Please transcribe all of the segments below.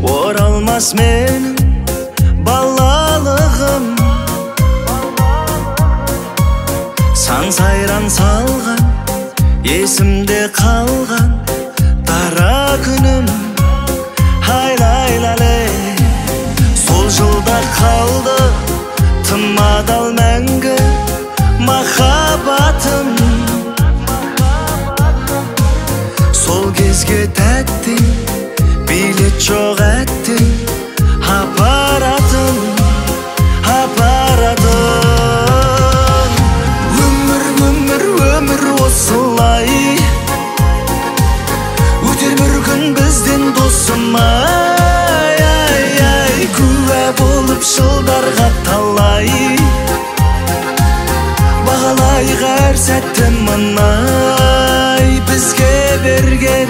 Oralmaz benim ballalığım, san sayran salgan, esimde kalgan dara günüm. Haylaylale sol жылда kaldı tımmadal мәңгі махаббатым. Сол кезге тәтті билет жоқ әттің апаратын. Өмір осылай өтер бір күн бізден досым. Ай, күнә болып жылдарға талай бағалайық әр сәтті мұнай бізге берген.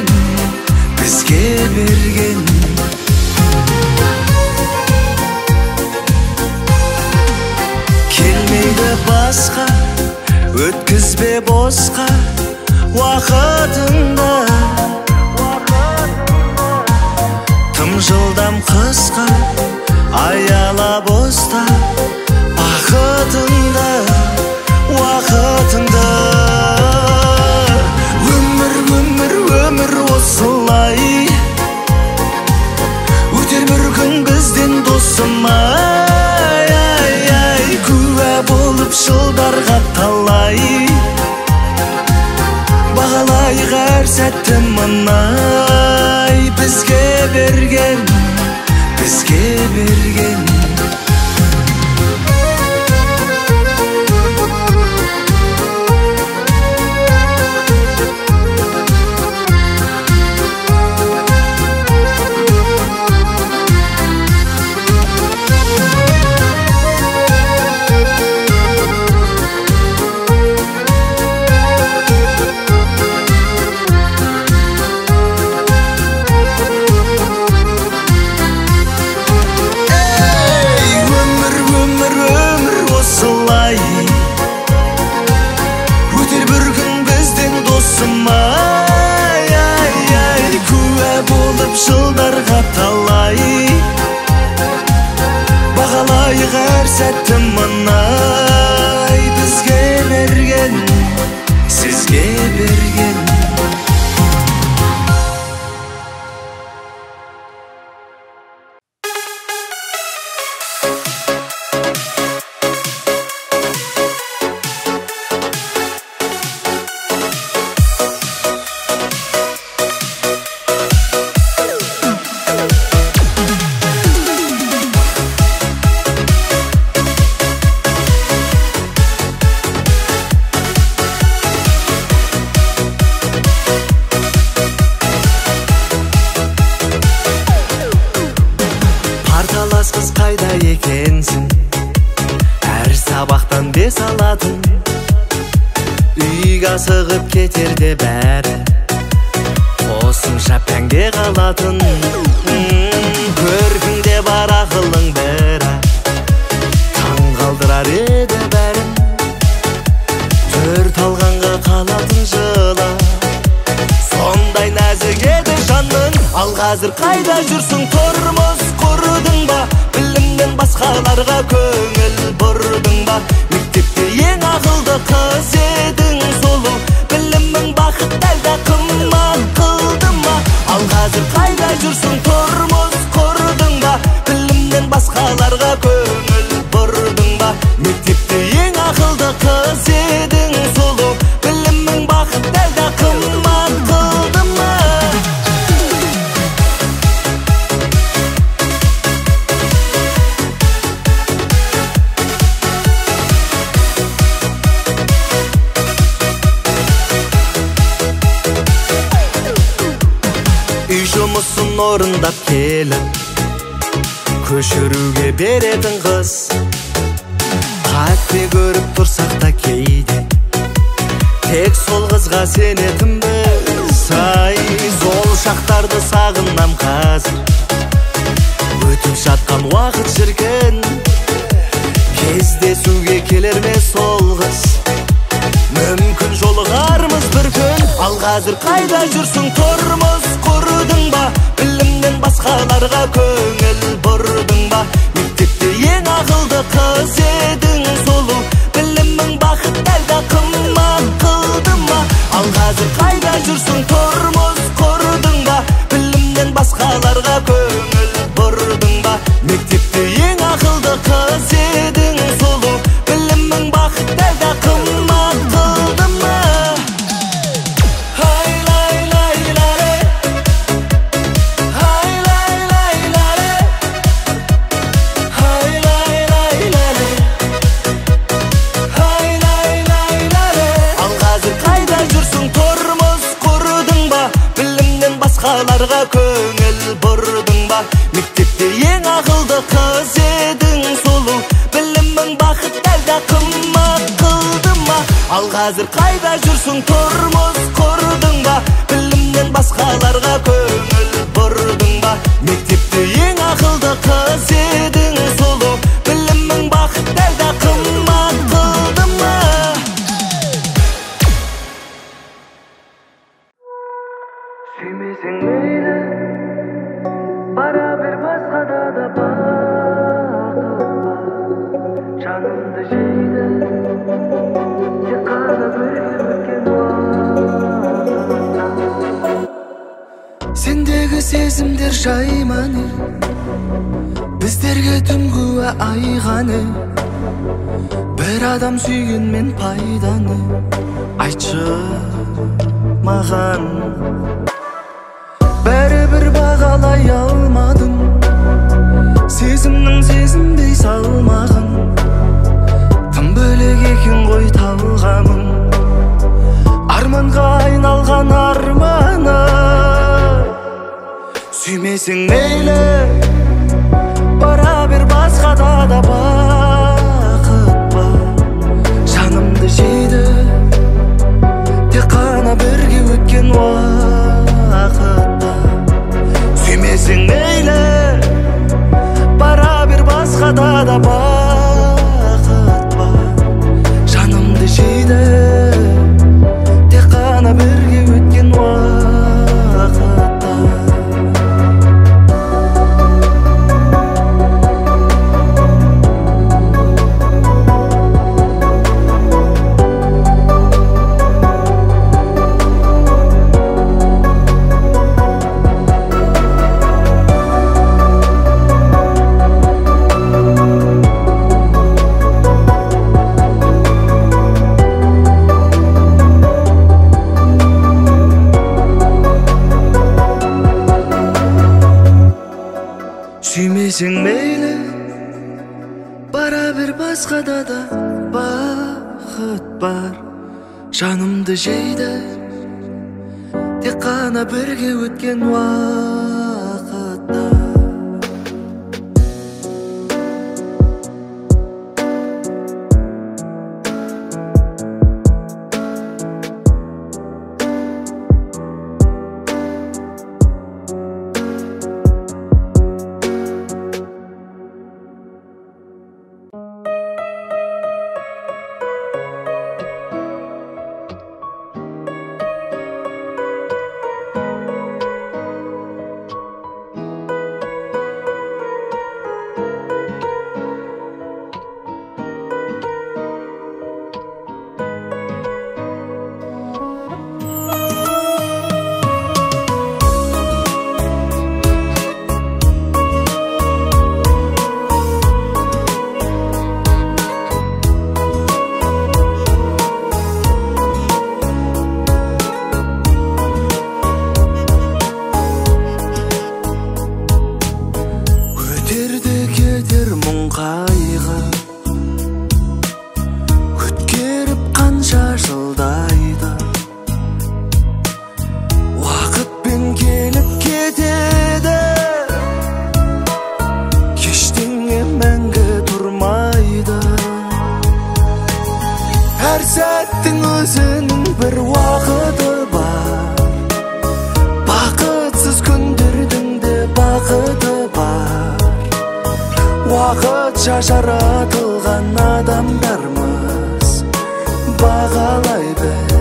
Келмейді басқа, өткізбе босқа уақытыңды. Тым жылдам қысқа, аяла боста бақытыңды. бақытыңды. Өмір осылай өтер бір күн бізден досым, ай, куә болып жылдарға талай. Бағалайық әр сәтті мұнай, бізге берген өтер бір күн бізден досым, ай, куә болып жылдарға талай. Бағалайық әр сәтті мұнай, бізге берген, сізге берген. Қыз қайда екенсің, әр сабақтан бес алатын, үйге асығып кетерде бәрі қосымша пәнге қалатын. Көркіңде бар ақылың бәрі таң қалдырар еді бәрін, төрт алғанға қалатын жылы сондай нәзік еді жаның. Ал қазір қайда жүрсің, тұрмыс құрдың ба, білімнен басқаларға көңіл бұрдың ба? Мектепте ең ақылды қыз едің, солу білімің бақыт әлде қымбат қылды ма? Ал қазір қайда жүрсің, тұрмыс құрдың ба, білімнен басқаларға көңіл бұрдың ба? Мектепте ең ақылды қыз едің, солу білімің бақыт әлде қымбат қылды ма? Үй жұмысын орындап келіп көшіруге беретін қыз, қатты көріп тұрсақ та кейде тек сол қызға сенетінбіз. Ай, сол шақтарды сағынам қазір, өтіп жатқан уақыт шіркін, кездесуге келер ме сол қыз, мүмкін жолығармыз бір күн. Ал қазір қайда жүрсің, тұрмыс құрдың ба, білімнен басқаларға көңіл бұрдың ба? Мектепте ең ақылды қыз едің, солу білімің бақыт әлде қымбат қылды ма? Ал қазір қайда жүрсің, тұрмыс құрдың ба, білімнен басқаларға көңіл бұрдың ба? Мектепте ең ақылды қыз едің, солу білімің бақыт әлде қымбат қылды ма? Басқаларға көңіл бұрдың ба? Мектепте ең ақылды қыз едің, солу білімің бақыт әлде қымбат қылды ма? Ал қазір қайда жүрсің, тұрмыс құрдың ба, білімнен басқаларға көңіл бұрдың ба? Мектепте ең ақылды қыз едің, солу білімің бақыт әлде қымбат қылды ма? Сүймесең мейлі, бара бер басқада да бақыт бар, жанымды жейді тек Sendегі сезімдер жайманы, біздерге түнгі айғаны. Бір адам сүйгенмен пайданы, айтшы маған. Бәрібір бағалай алмадың, сезімнің сезімдей салмағын. Тым бөлек екен ғой талғамың, арманға айналған арманы. Сүймесең мейлі, бара бер, басқада да бақыт бар. Жанымды жейді тек қана бірге өткен уақытта. Сүймесең мейлі, бара бер, басқада да бақыт бар. Жанымды жейді тек қана бірге өткен уақытта. Сүймесең мейлі, бара бер, басқада да бақыт бар. Жанымды жейді тек қана бірге өткен уақытта. Әр сәттің өзінің бір уақыты бар. Бақытсыз күндердің де бақыты бар. Уақытша жаратылған адамдармыз, бағалай біл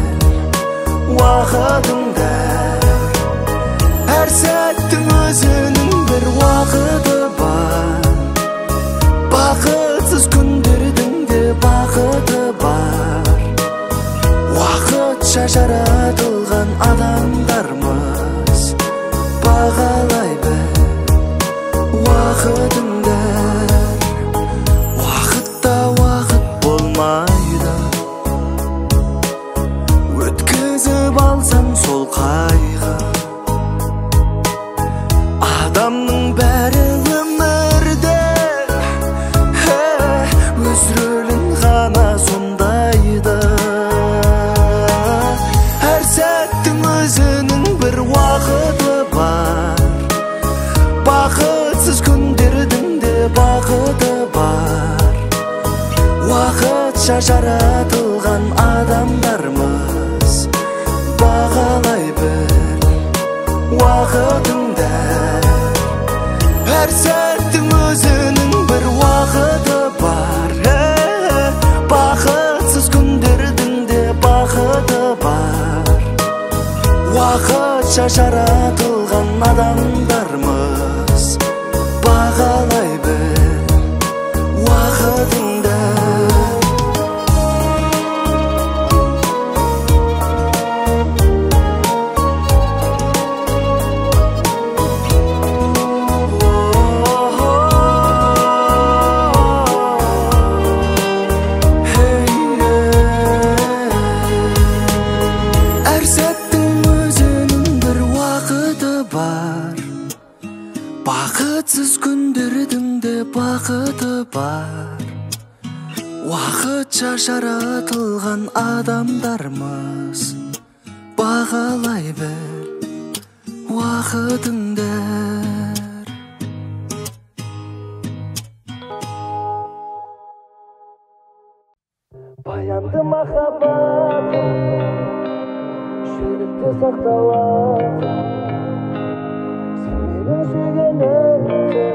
уақытыңды. Әр сәттің өзінің бір уақыты бар. Бақытсыз күндердің де бақыты бар. Уақытша жаратылған адамдармыз, бағалай біл уақытыңды. Уақытта уақыт болмайды, өткізіп алсам сол қайғы. Адамның бәрі өмірде өз рөлін ғана сондайды. Әр сәттің өзінің бір уақыты бар. Бақытсыз күндердің де бақыты бар. Уақытша жаратылған адамдармыз, бағалай біл уақытыңды. Әр сәттің өзінің бір уақыты бар. Бақытсыз күндердің де бақыты бар. Уақытша жаратылған адамдармыз, бағалай біл уақытыңды. Уақытша жаратылған адамдармыз, бағалай біл уақытыңды. Баянды махаббатым, жүректе сақталады. Сен менің сүйгенімді,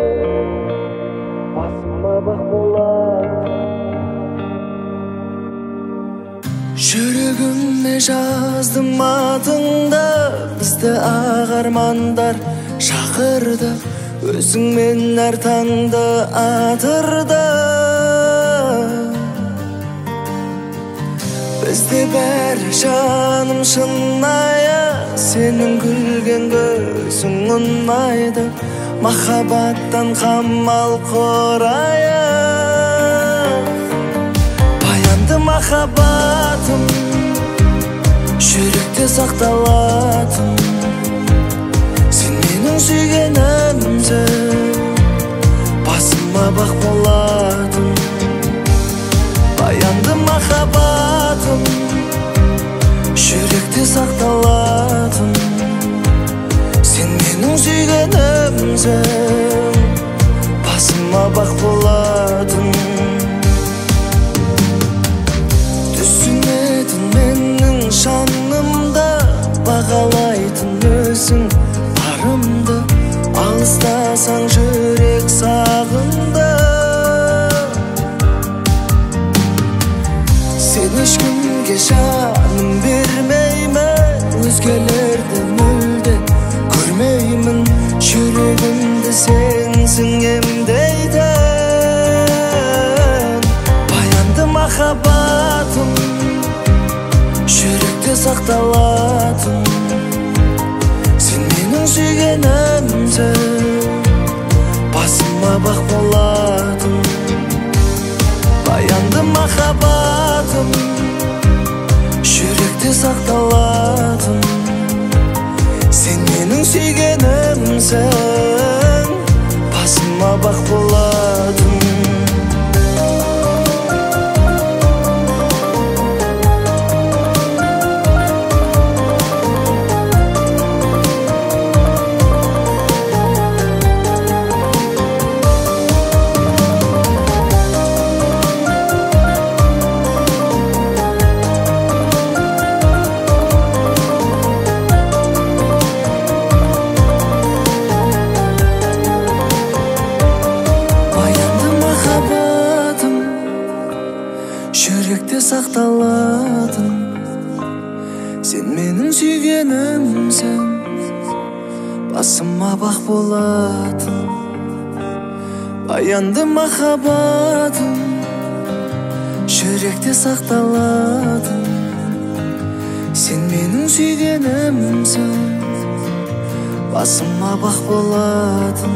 басыма бақ болады. Жүрегіме жаздым атыңды, бізді ақ армандар шақырды. Өзіңмен әр таңды атырды. Бізде бәрі жаным шынайы, сенің күлген көзің ұнайды. Махаббаттан қамал құрайы. Баянды махаббатым, жүректе сақталатын. Сен менің сүйгенімді, басыма бақ болатын. Баянды махаббатым, жүректе сақталатын. Сен менің сүйгенімді, басыма бақ болатын. Түсінетін менің жанымды, бағалайтын өзің барымды. Алыстасаң жүрек сағынды. Сен ешкімге жаным бермеймін, өзгелерді мүлде көрмеймін. Жүрегімді сенсің емдейтін. Баянды махаббатым, жүректе сақталатын. Сен менің сүйгенімді, басыма бақ болатын. Баянды махаббатым, жүректе сақталатын. Сен менің сүйгенімсің, басыма бақ болатын. Жүректе сақталатын. Сен менің сүйгенімсің, басыма бақ болатын. Баянды махаббатым, жүректе сақталатын. Сен менің сүйгенімсің, басыма бақ болатын.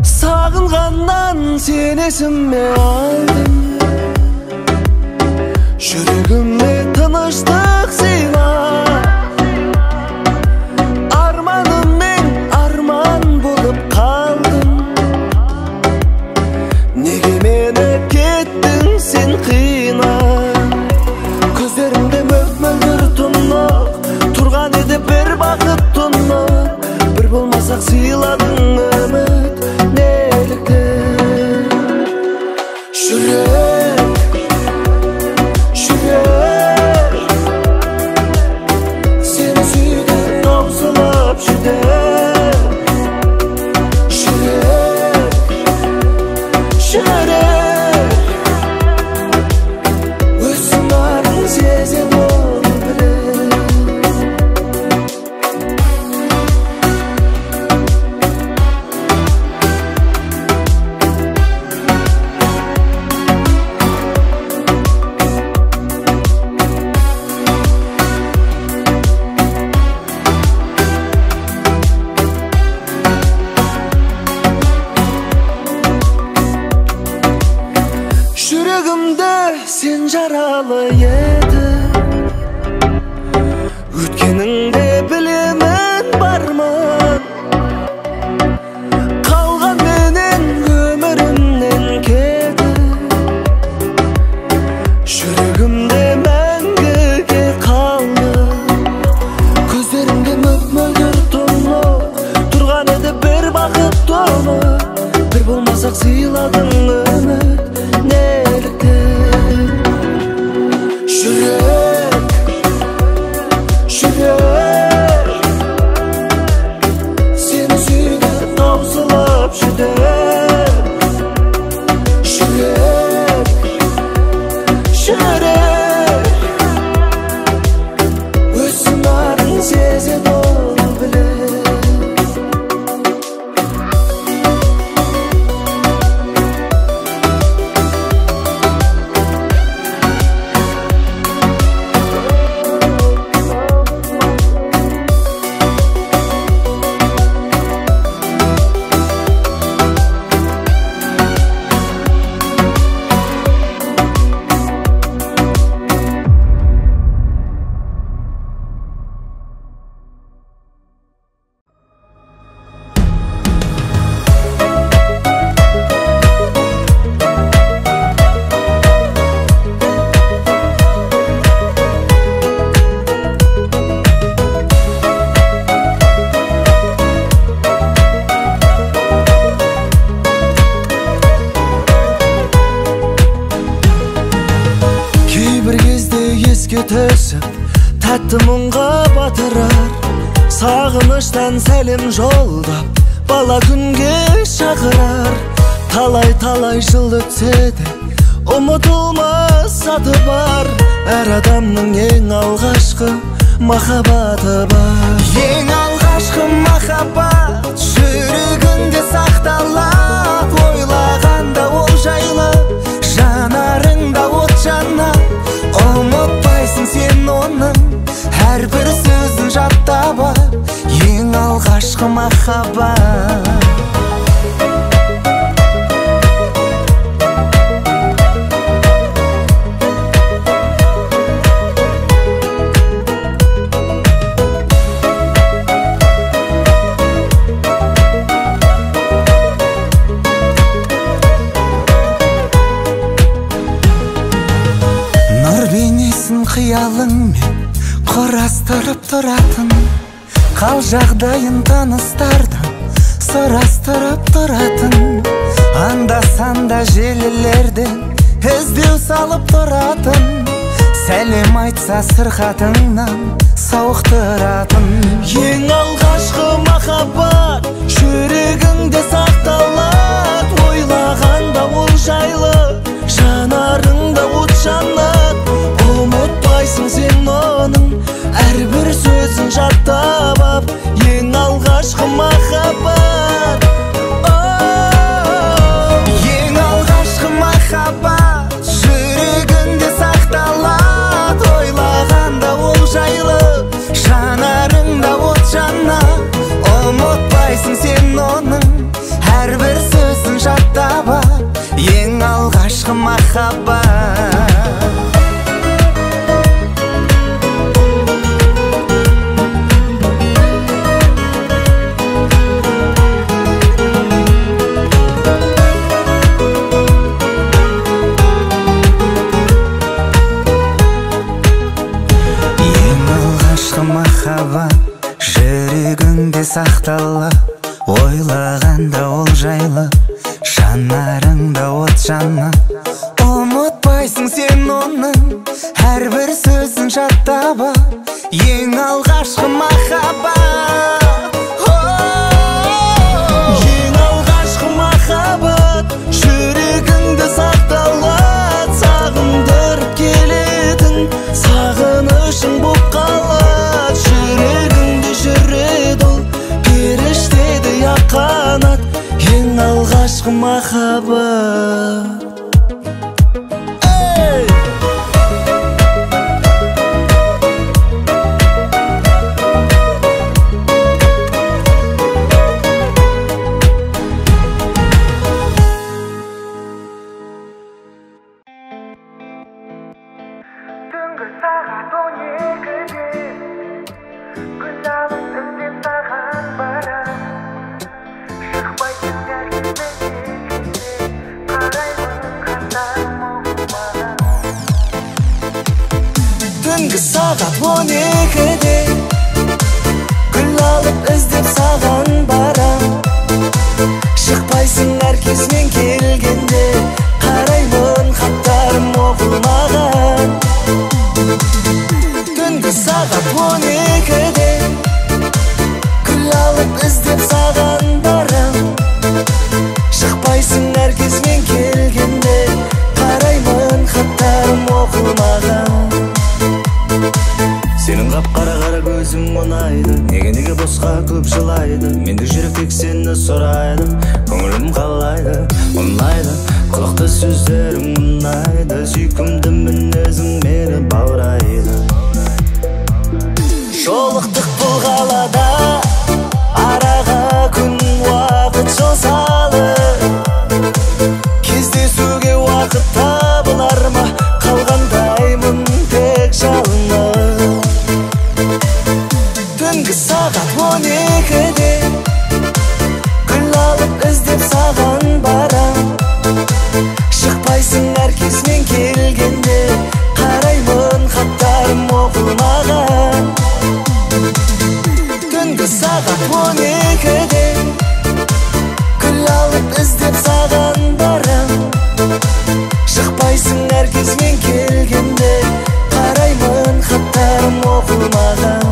Sağınğandan sen esime aldın. Жүрегіме тыныштық сыйла. Арманыммен арман болып қалдым. Неге мені кеттің сен қиына? Көздерімде мөп-мөлдір тұнық, тұрған еді бір бақыт тұнық. Бір болмасақ сыйладың үміт, неліктен? Жүрек жүрегімде сен жаралы едің. Өткеніңде білемін бармын, қалған менен өмірімнен кеді. Жүрегімде мәңгіге қалды, көздеріңде мөп-мөлдір толы, тұрған еді бір бақыт толы. Bir bulmasak sıyladın ümit neylikten. Yürek, yürek, seni suyda tavsılap şüdek. Yürek, yürek, özümlerin sezi dolu bile. Түсіп, тәтті мұңға батырар, сағыныштан сәлем жолдап, бала күнге шақырар. Талай-талай жыл өтсе де, ұмытылмас саты бар. Әр адамның ең алғашқы махаббаты бар. Ең алғашқы махаббат жүрегіңде сақталады. Ойлағанда ол жайлы, жанарыңда от жанар. Ұмытпайсың сен оның әрбір сөзін жаттап алып. Ең алғашқы махаббат. Қиялыңмен құрастырып тұратын, қал жағдайын таныстардан сұрастырып тұратын. Анда-санда желілерден іздеу салып тұратын, сәлем айтса сырқатыңнан сауықтыратын. Ең алғашқы махаббат жүрегіңде сақталады. Ойлағанда ол жайлы, жанарыңда от жанады. Ұмытпайсың сен оның әрбір сөзін жаттап ап. Ең алғашқы махаббат. Ең алғашқы махаббат жүрегіңде сақталады. Ойлағанда ол жайлы, жанарыңда от жанады. Ұмытпайсың сен оның әрбір сөзін жаттап ап. Ең алғашқы махаббат. Жүрегіңде сақталып, ойлағанда ол жайлы, жанарыңда от жанады. Ұмытпайсың сен оның әрбір сөзін жаттап ап. Ең алғашқы махаббат. Ең алғашқы махаббат жүрегіңде сақталады. Сағындырып келетін сағынышың боп қалады. Жүрегіңде жүреді ол періштедей ақ қанат. Ең алғашқы махаббат. Түнгі сағат 12-де гүл алып іздеп саған барам. Шықпайсың әркезмен келгенде, қараймын хаттарым оқылмаған. Түнгі сағат 12-де гүл алып іздеп саған барам. Шықпайсың әркезмен келгенде, қараймын хаттарым оқылмаған. Сенің қап-қара көзің ұнайды, неге босқа көп жылайды. Мендік жүрек тек сені сұрайды, көңілім қалайды, ұнайды. Құлақты сөздерің ұнайды, сүйкімді мінезің мені баурайды. Жолықтық бұл қалада, араға күн уақыт жол салып. Кездесуге уақыт табылар ма, қалғандаймын тек жалынып. Түнгі сағат 12-де гүл алып іздеп саған барам. Шықпайсың әркезмен келгенде, қараймын хаттарым оқылмаған. Түнгі сағат 12-де гүл алып іздеп саған барам. Шықпайсың әркезмен келгенде, қараймын хаттарым оқылмаған.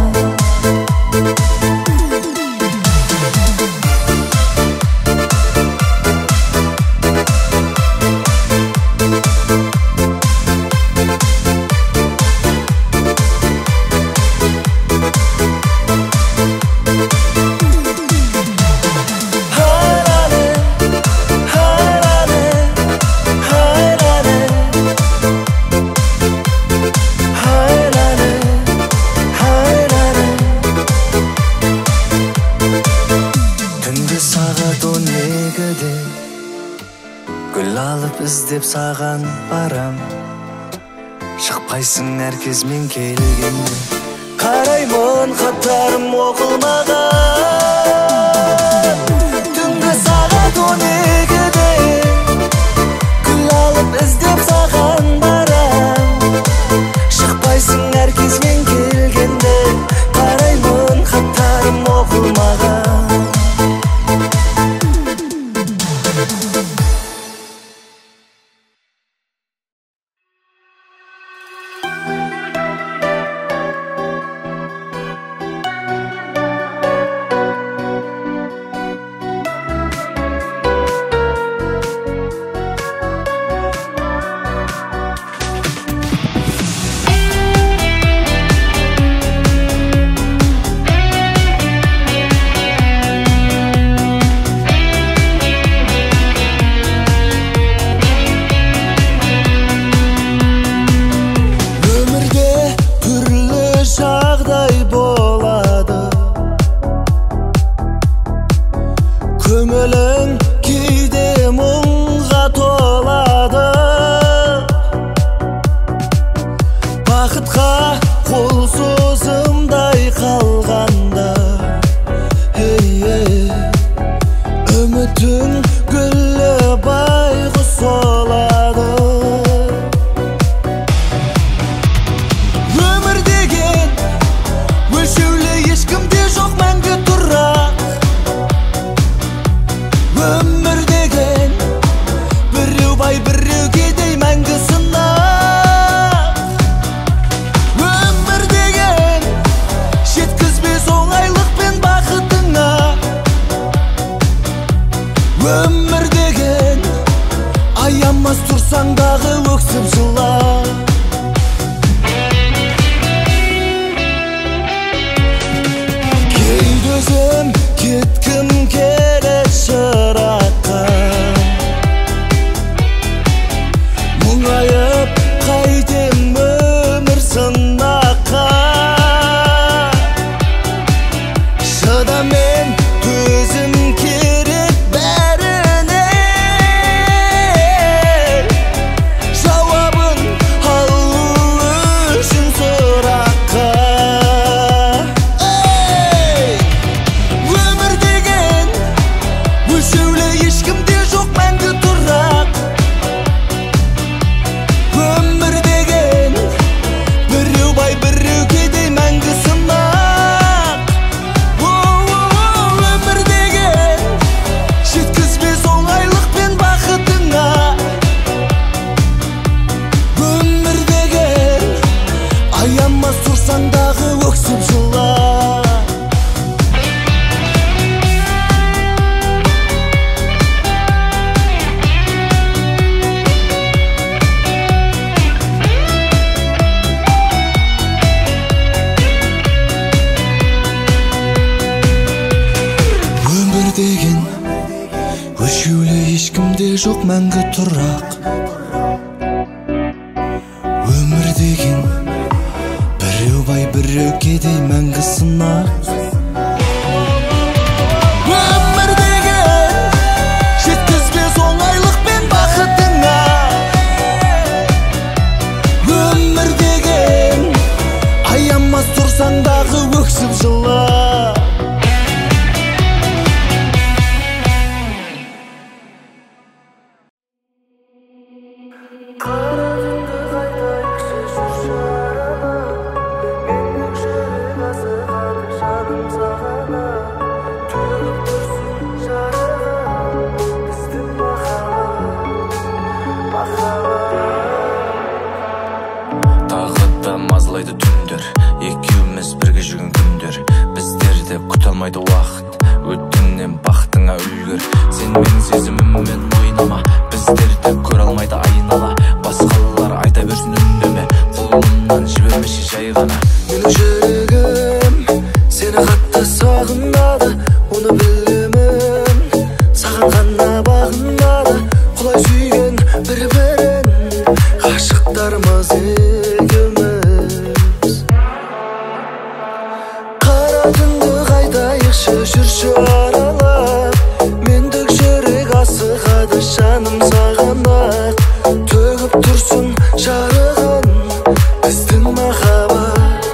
Гүл алып іздеп саған барам. Шықпайсың әркезмен келгенде, қараймын хаттарым оқылмаған. Түнгі сағат 12-де гүл алып іздеп саған барам. Шықпайсың әркезмен келгенде, қараймын хаттарым оқылмаған. жоқ мәңгі тұрақ. Өмір деген біреу бай біреу кедей мәңгі сынақ. Өмір деген жеткізбес оңайлықпен бақытыңа. Өмір деген аямас тұрсаң дағы өксіп жыла. Мазалайды түндер, екеуміз бірге жүрген күндер. Біздерді күте алмайды уақыт, өткеннен бақытыңа үлгір. Сен менің сезіміммен ойнама, біздерді көре алмайды айнала. Басқалар айта берсін үндеме, қолымнан жібермеші жай ғана. Менің жүрегім сені қатты сағынады, оны білемін. Саған ғана бағынады, құлай сүйген бір-бірін. Ғашықтарымыз жүрші аралап, мендік жүрек асығады, жаным сағанақ. Төгіп тұрсын жарығын біздің махаббат.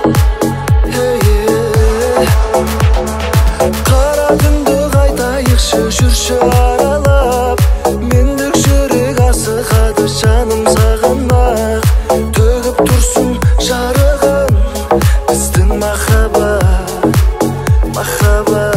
Қара түнді қайтайықшы, жүрші аралап, мендік жүрек асығады, жаным сағанақ. Төгіп тұрсын жарығын біздің махаббат, махаббат.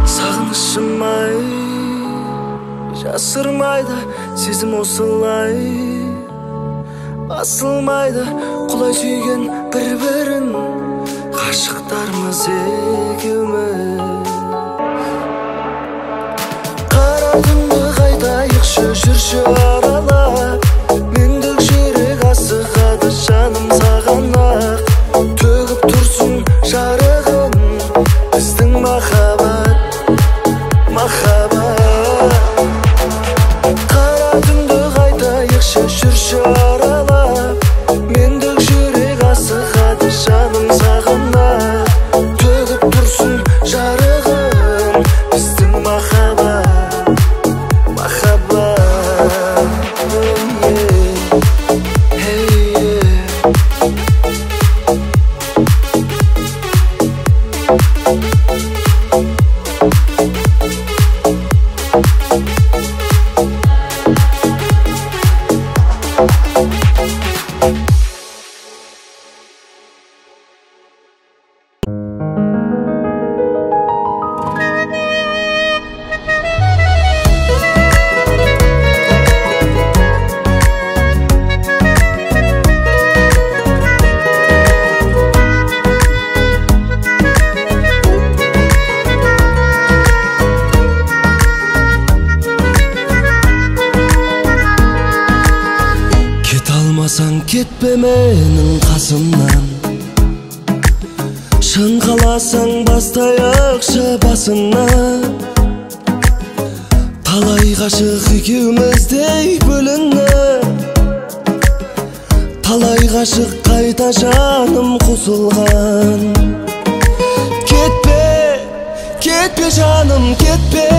Сағынышым ай жасырмайды, сезім осылай басылмайды. Құлай сүйген бір-бірін, ғашықтармыз екеуміз. Қара түнді қайтайықшы, жүрші аралап, мендік жүрек асығады, жаным сағанақ. Төгіп тұрсын жарығын біздің махаббат, махаббат. Қара түнді қайтайықшы, жүрші аралап, мендік жүрек асығады, жаным сағанақ. Төгіп тұрсын жарығын біздің махаббат, махаббат. Кетпе менің қасымнан, шын қаласаң бастайықшы басыңнан. Талай ғашық екеуміздей бөлініп, талай ғашық қайта жаным қосылған. Кетпе, кетпе жаным, кетпе,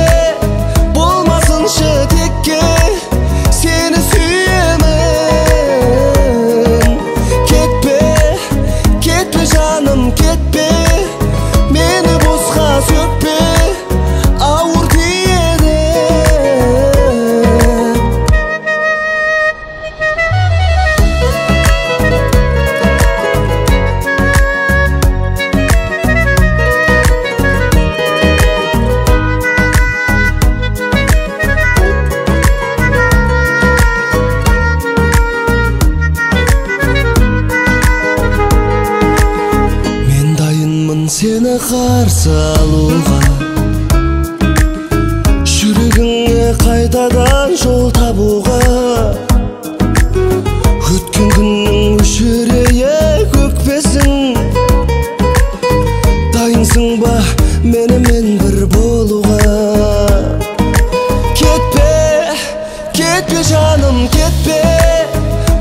болмасыншы текке, сені сүйемін. Жаным кетпе, мені босқа сөкпе, ауыр тиеді. Сені қарсы алуға, қайтадан жол табуға. Өткен күннің өшірейік өкпесін. Дайынсың ба менімен бір болуға? Кетпе, кетпе жаным, кетпе,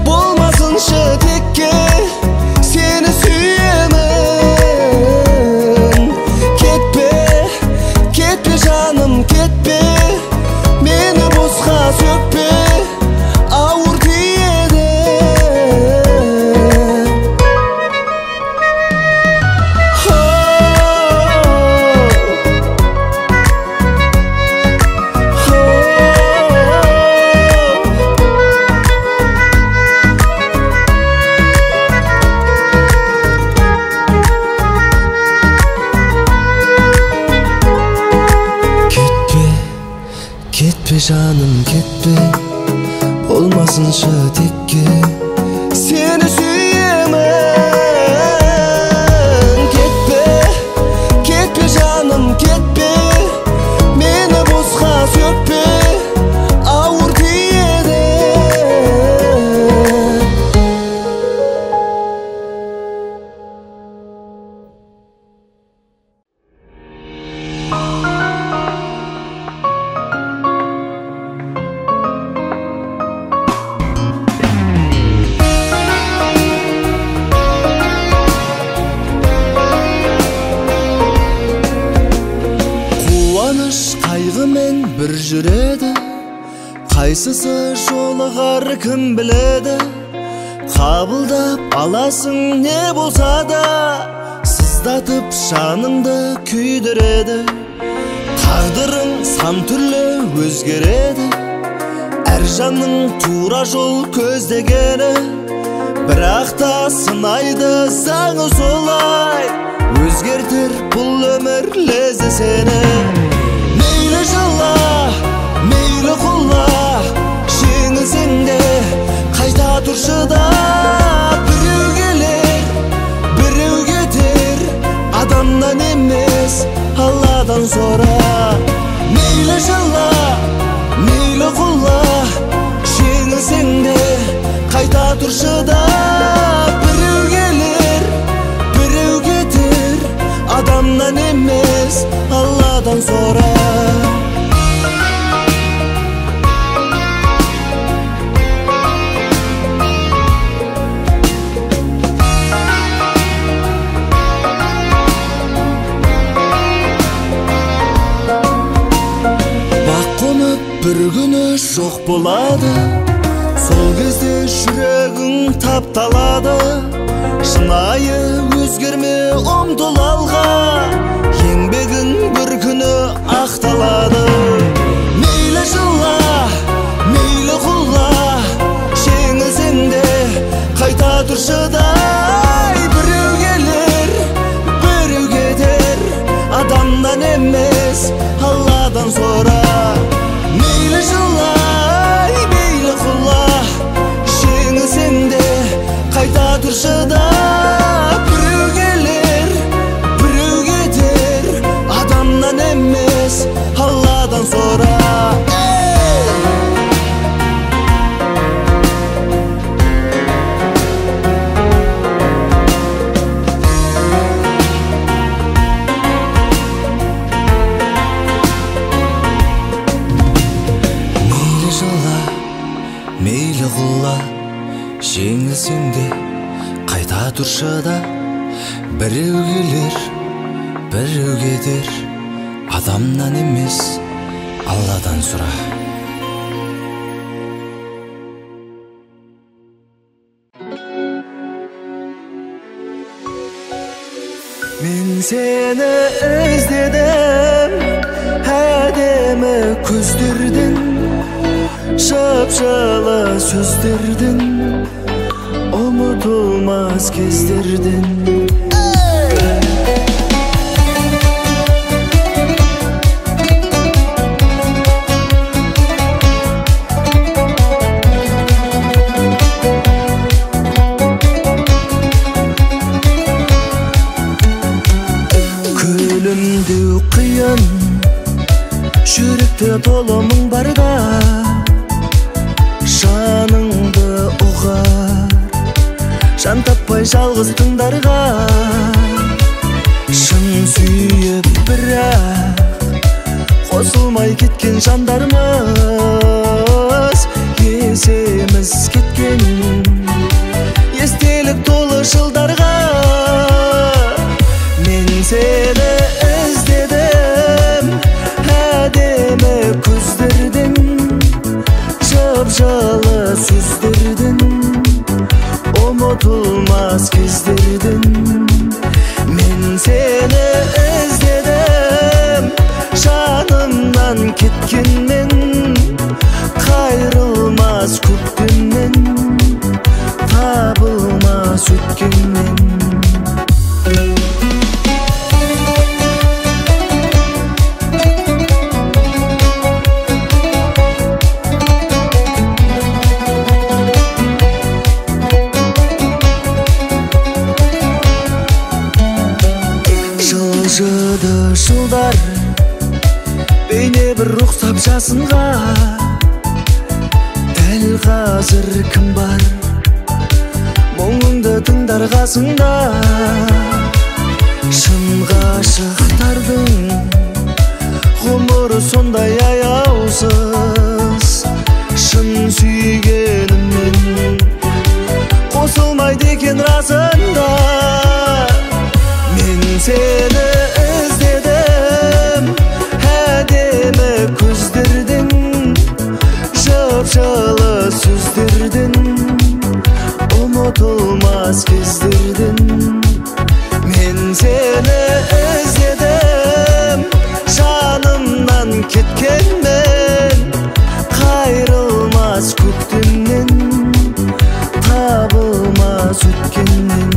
болмасыншы текке, сені сүйемін. Кетпе, кетпе жаным, кетпе, мені босқа сөкпе, ауыр тиеді. Кетпе жаным, кетпе, болмасыншы текке, сені сүйемін. Кетпе, кетпе жаным, кетпе, мені босқа сөкпе, ауыр тиеді. Қайғымен бір жүреді, қайсысы жолығар кім біледі. Қабылдап аласың не болса да, сыздатып жаныңды күйдіреді. Тағдырың сан түрлі өзгереді, әр жанның тура жол көздегені. Бірақ та сынайды заңы солай, өзгертер бұл өмір лезде сені. Мейлі жыла, мейлі құла, жеңілсең де қайта тұршы да. Біреу келер, біреу кетер, адамнан емес Алладан сора. Мейлі жыла, мейлі құла, жеңілсең де қайта тұршы да. Біреу келер, біреу кетер, адамнан емес Алладан сора. Бақ қонып бір күні жоқ болады, сол кезде жүрегің тапталады. Шынайы өзгерме ұмтыл алға, еңбегің бір күні ақталады. Мейлі жыла, мейлі құла, жеңілсең де қайта тұршы да. Біреу келер, біреу кетер, адамнан емес Алладан сора. Мейлі жыла, мейлі құла, жеңілсең де қайта тұршы да. Біреу келер, біреу кетер, адамнан емес Алладан сора. Мейлі жыла, мейлі құла, жеңілсең де қайта тұршы да. Біреу келер, біреу кетер, адамнан емес Алладан сұра. Мен сені іздедім, әдемі көздердің, жап-жылы сөздердің, ұмытылмас кездердің. Күлімдеу қиын, жүректе толы мұң барда. жан таппай жалғыз тыңдарға, шын сүйіп бірақ қосылмай кеткен жандармыз, есеміз кеткен естелік толы жылдарға. Мен сені іздедім әдемі көздердің, жып-жылы сөздердің, ұмытылмас кездердің. Мен сені іздедім жанымнан кеткенмен, қайрылмас көктемнен, табылмас өткенмен. Жылжыды жылдар бейне бір ұқсап жасынға, дәл қазір кім бар мұңыңды тыңдар қасыңда. Шын ғашықтардың ғұмыры сондай аяусыз, шын сүйгеніммен қосылмайды екен расында. Мен сені іздедім әдемі көздердің, жып-жылы сөздердің, ұмытылмас кездердің. Мен сені іздедім жанымнан кеткенмен, қайрылмас көктемнен, табылмас өткеннен.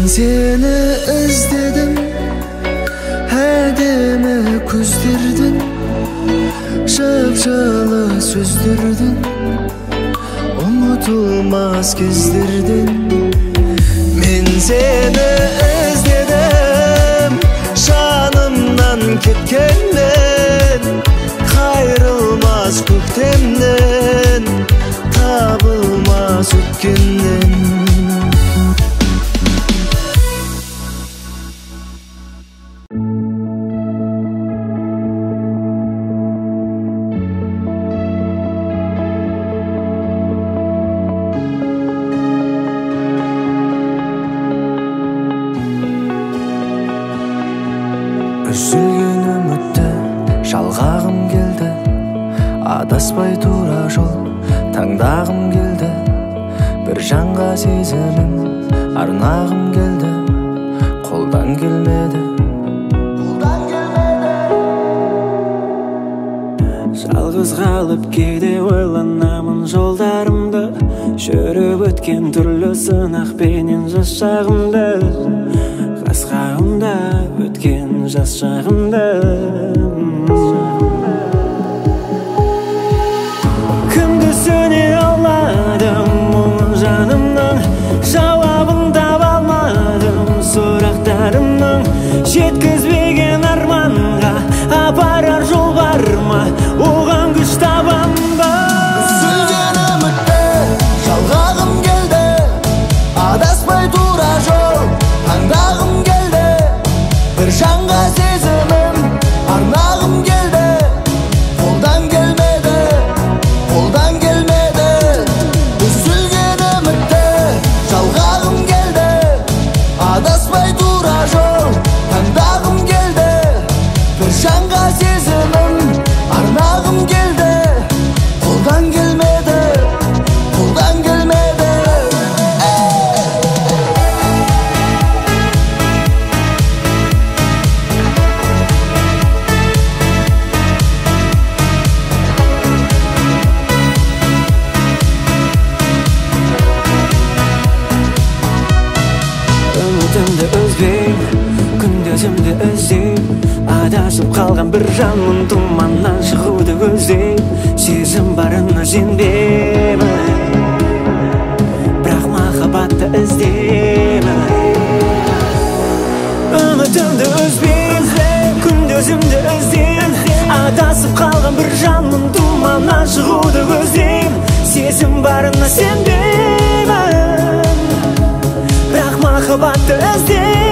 Seni izledim әдемі көздердің, жып-жылы сөздердің, ұмытылмас кездердің. Мен сені іздедім жанымнан кеткенмен, қайрылмас көктемнен, табылмас өткеннен. Үзілген үмітті жалғағым келді, адаспай тура жол таңдағым келді. Бір жанға сезімім арнағым келді, қолдан келмеді. Жалғыз қалып кейде ойланамын жолдарымды, жүріп өткен түрлі сынақпенен жас шағымды, қасқағымда өткен жас шағымды. Кімді сөне алмадым мұңын жанымның, жауабын таба алмадым сұрақтарымның. Жеткізбеген арманға апарар жол бар ма, оған күш табам ба? Үзілген үмітті жалғағым келді, адаспай тура жол таңдағым келді. Бір жанға сезімім арнағым келді, қолдан келмеді, қолдан келмеді. Үзілген үмітті жалғағым келді, адаспай тура жол таңдағым келді. Бір жанға сезімім арнағым келді, қолдан келмеді, қолдан келмеді. Үмітімді үзбей, күндесімді іздей, адасып қалған бір жанмын, тұманнан шығуды көздей. Сезім барына сенбеймін, өзіңді үзбейм, күнде өзімді іздейм. Адасып қалған бір жанның тұманнан шығуды көздейм. Сезім барына сенбеймін, бірақ махаббатты іздейм.